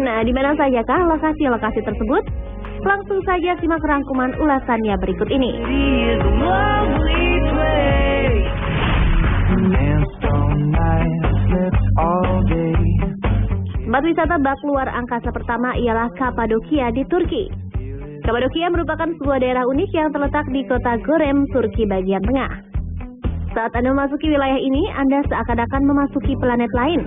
Nah, di mana sajakah lokasi-lokasi tersebut? Langsung saja simak rangkuman ulasannya berikut ini. Tempat wisata bak luar angkasa pertama ialah Kapadokia di Turki. Kapadokia merupakan sebuah daerah unik yang terletak di kota Gorem, Turki bagian tengah. Saat Anda memasuki wilayah ini, Anda seakan-akan memasuki planet lain.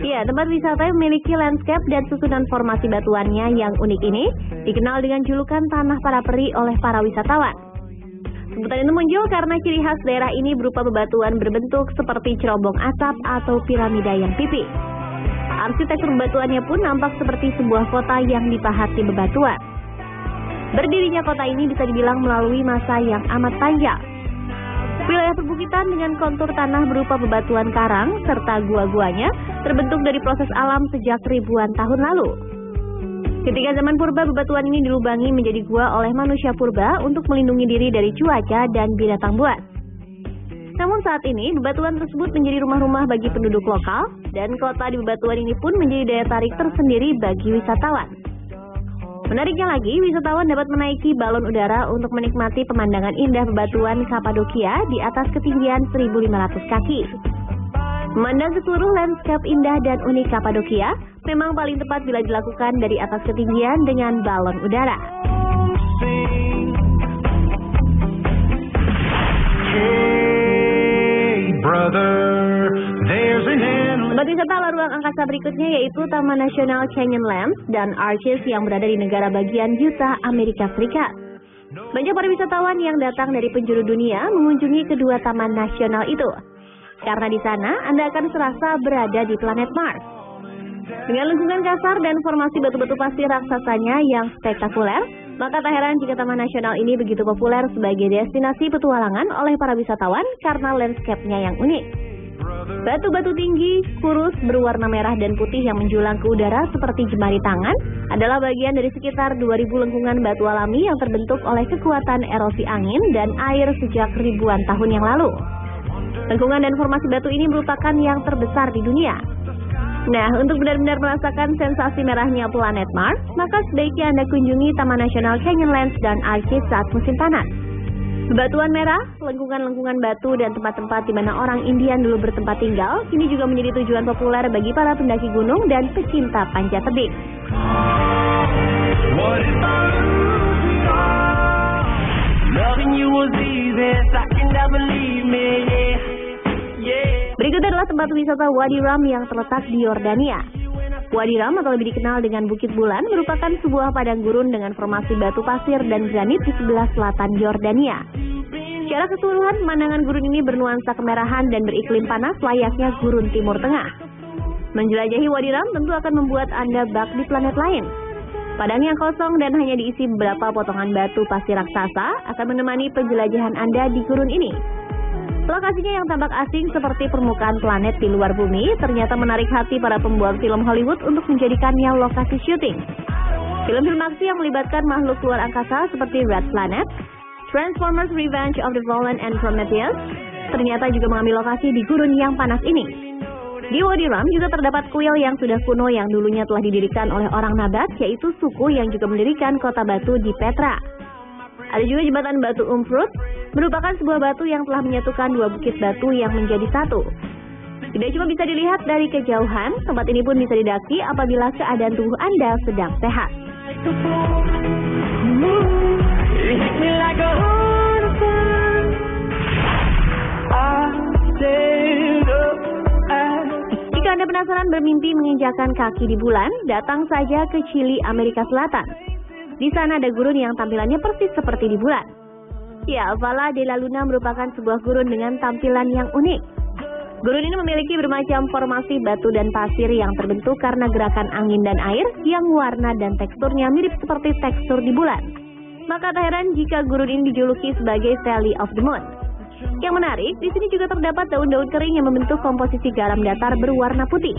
Ya, tempat wisata yang memiliki landscape dan susunan formasi batuannya yang unik ini dikenal dengan julukan Tanah Para Peri oleh para wisatawan. Sebutan itu muncul karena ciri khas daerah ini berupa bebatuan berbentuk seperti cerobong asap atau piramida yang pipih. Arsitektur bebatuannya pun nampak seperti sebuah kota yang dipahati bebatuan. Berdirinya kota ini bisa dibilang melalui masa yang amat panjang. Wilayah perbukitan dengan kontur tanah berupa bebatuan karang serta gua-guanya terbentuk dari proses alam sejak ribuan tahun lalu. Ketika zaman purba, bebatuan ini dilubangi menjadi gua oleh manusia purba untuk melindungi diri dari cuaca dan binatang buas. Namun saat ini, bebatuan tersebut menjadi rumah-rumah bagi penduduk lokal dan kota di bebatuan ini pun menjadi daya tarik tersendiri bagi wisatawan. Menariknya lagi, wisatawan dapat menaiki balon udara untuk menikmati pemandangan indah bebatuan Kapadokia di atas ketinggian 1.500 kaki. Memandang seluruh landscape indah dan unik Kapadokia memang paling tepat bila dilakukan dari atas ketinggian dengan balon udara. Tempat wisata ala ruang angkasa berikutnya yaitu Taman Nasional Canyonlands dan Arches yang berada di negara bagian Utah, Amerika Serikat. Banyak para wisatawan yang datang dari penjuru dunia mengunjungi kedua taman nasional itu. Karena di sana Anda akan serasa berada di planet Mars. Dengan lingkungan kasar dan formasi batu-batu pasir raksasanya yang spektakuler, maka tak heran jika Taman Nasional ini begitu populer sebagai destinasi petualangan oleh para wisatawan karena landscape-nya yang unik. Batu-batu tinggi, kurus, berwarna merah dan putih yang menjulang ke udara seperti jemari tangan adalah bagian dari sekitar 2.000 lengkungan batu alami yang terbentuk oleh kekuatan erosi angin dan air sejak ribuan tahun yang lalu. Lengkungan dan formasi batu ini merupakan yang terbesar di dunia. Nah, untuk benar-benar merasakan sensasi merahnya planet Mars, maka sebaiknya Anda kunjungi Taman Nasional Canyonlands dan Arches saat musim panas. Bebatuan merah, lengkungan-lengkungan batu, dan tempat-tempat di mana orang Indian dulu bertempat tinggal, kini juga menjadi tujuan populer bagi para pendaki gunung dan pecinta panjat tebing. Berikut adalah tempat wisata Wadi Rum yang terletak di Yordania. Wadi Rum atau lebih dikenal dengan Bukit Bulan merupakan sebuah padang gurun dengan formasi batu pasir dan granit di sebelah selatan Yordania. Secara keseluruhan, pemandangan gurun ini bernuansa kemerahan dan beriklim panas layaknya gurun Timur Tengah. Menjelajahi Wadi Rum tentu akan membuat Anda bak di planet lain. Padang yang kosong dan hanya diisi beberapa potongan batu pasir raksasa akan menemani penjelajahan Anda di gurun ini. Lokasinya yang tampak asing seperti permukaan planet di luar bumi ternyata menarik hati para pembuat film Hollywood untuk menjadikannya lokasi syuting. Film-film aksi yang melibatkan makhluk luar angkasa seperti Red Planet, Transformers Revenge of the Fallen and Prometheus ternyata juga mengambil lokasi di gurun yang panas ini. Di Wadi Rum juga terdapat kuil yang sudah kuno yang dulunya telah didirikan oleh orang Nabat, yaitu suku yang juga mendirikan kota batu di Petra. Ada juga jembatan batu Umfrut, merupakan sebuah batu yang telah menyatukan dua bukit batu yang menjadi satu. Tidak cuma bisa dilihat dari kejauhan, tempat ini pun bisa didaki apabila keadaan tubuh Anda sedang sehat. Jika Anda penasaran bermimpi menginjakan kaki di bulan, datang saja ke Chili, Amerika Selatan. Di sana ada gurun yang tampilannya persis seperti di bulan. Ya, Vala de la Luna merupakan sebuah gurun dengan tampilan yang unik. Gurun ini memiliki bermacam formasi batu dan pasir yang terbentuk karena gerakan angin dan air yang warna dan teksturnya mirip seperti tekstur di bulan. Maka tak heran jika gurun ini dijuluki sebagai Valley of the Moon. Yang menarik, di sini juga terdapat daun-daun kering yang membentuk komposisi garam datar berwarna putih.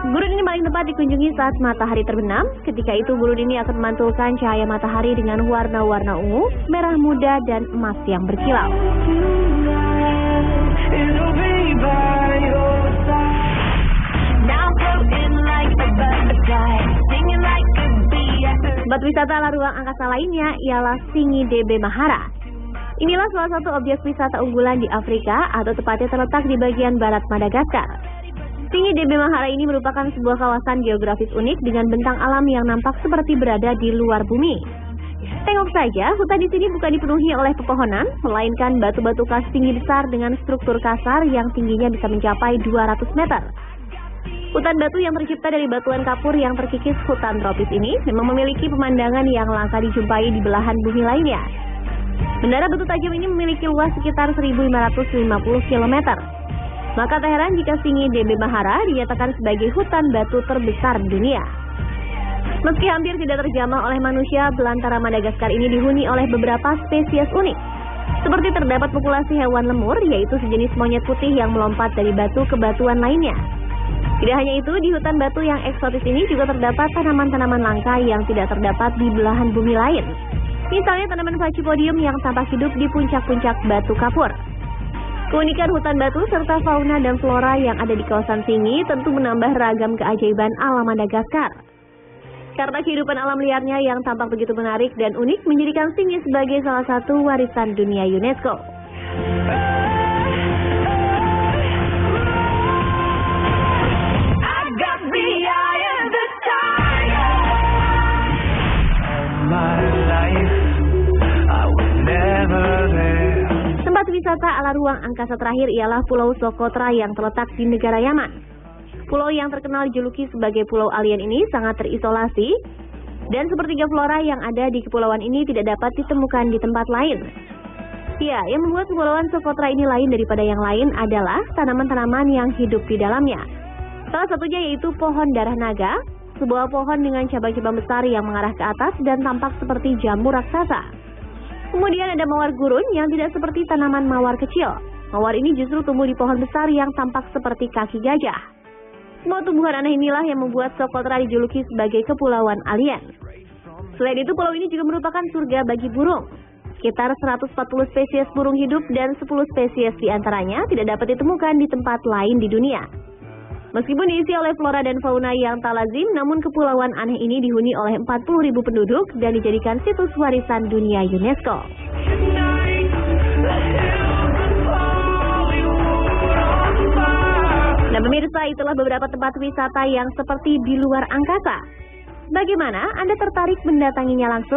Gurun ini paling tepat dikunjungi saat matahari terbenam. Ketika itu gurun ini akan memantulkan cahaya matahari dengan warna-warna ungu, merah muda, dan emas yang berkilau. Now I'm floating like a butterfly. Tempat wisata ala ruang angkasa lainnya ialah Tsingy DB Mahara. Inilah salah satu objek wisata unggulan di Afrika atau tepatnya terletak di bagian barat Madagaskar. Tsingy DB Mahara ini merupakan sebuah kawasan geografis unik dengan bentang alam yang nampak seperti berada di luar bumi. Tengok saja, hutan di sini bukan dipenuhi oleh pepohonan, melainkan batu-batu kas tinggi besar dengan struktur kasar yang tingginya bisa mencapai 200 meter. Hutan batu yang tercipta dari batuan kapur yang terkikis hutan tropis ini memang memiliki pemandangan yang langka dijumpai di belahan bumi lainnya. Menara batu tajam ini memiliki luas sekitar 1.550 km. Maka tak heran jika Tsingy DB Mahara dinyatakan sebagai hutan batu terbesar di dunia. Meski hampir tidak terjamah oleh manusia, belantara Madagaskar ini dihuni oleh beberapa spesies unik. Seperti terdapat populasi hewan lemur, yaitu sejenis monyet putih yang melompat dari batu ke batuan lainnya. Tidak hanya itu, di hutan batu yang eksotis ini juga terdapat tanaman-tanaman langka yang tidak terdapat di belahan bumi lain. Misalnya tanaman Pachypodium yang tampak hidup di puncak-puncak batu kapur. Keunikan hutan batu serta fauna dan flora yang ada di kawasan Tsingy tentu menambah ragam keajaiban alam Madagaskar. Karena kehidupan alam liarnya yang tampak begitu menarik dan unik menjadikan Tsingy sebagai salah satu warisan dunia UNESCO. Tempat wisata ala ruang angkasa terakhir ialah Pulau Socotra yang terletak di negara Yaman. Pulau yang terkenal dijuluki sebagai Pulau Alien ini sangat terisolasi dan sepertiga flora yang ada di kepulauan ini tidak dapat ditemukan di tempat lain. Ya, yang membuat kepulauan Socotra ini lain daripada yang lain adalah tanaman-tanaman yang hidup di dalamnya. Salah satunya yaitu pohon darah naga, sebuah pohon dengan cabang-cabang besar yang mengarah ke atas dan tampak seperti jamur raksasa. Kemudian ada mawar gurun yang tidak seperti tanaman mawar kecil. Mawar ini justru tumbuh di pohon besar yang tampak seperti kaki gajah. Semua tumbuhan aneh inilah yang membuat Socotra dijuluki sebagai kepulauan alien. Selain itu, pulau ini juga merupakan surga bagi burung. Sekitar 140 spesies burung hidup dan 10 spesies diantaranya tidak dapat ditemukan di tempat lain di dunia. Meskipun diisi oleh flora dan fauna yang tak lazim, namun kepulauan aneh ini dihuni oleh 40.000 penduduk dan dijadikan situs warisan dunia UNESCO. Nah pemirsa, itulah beberapa tempat wisata yang seperti di luar angkasa. Bagaimana? Anda tertarik mendatanginya langsung?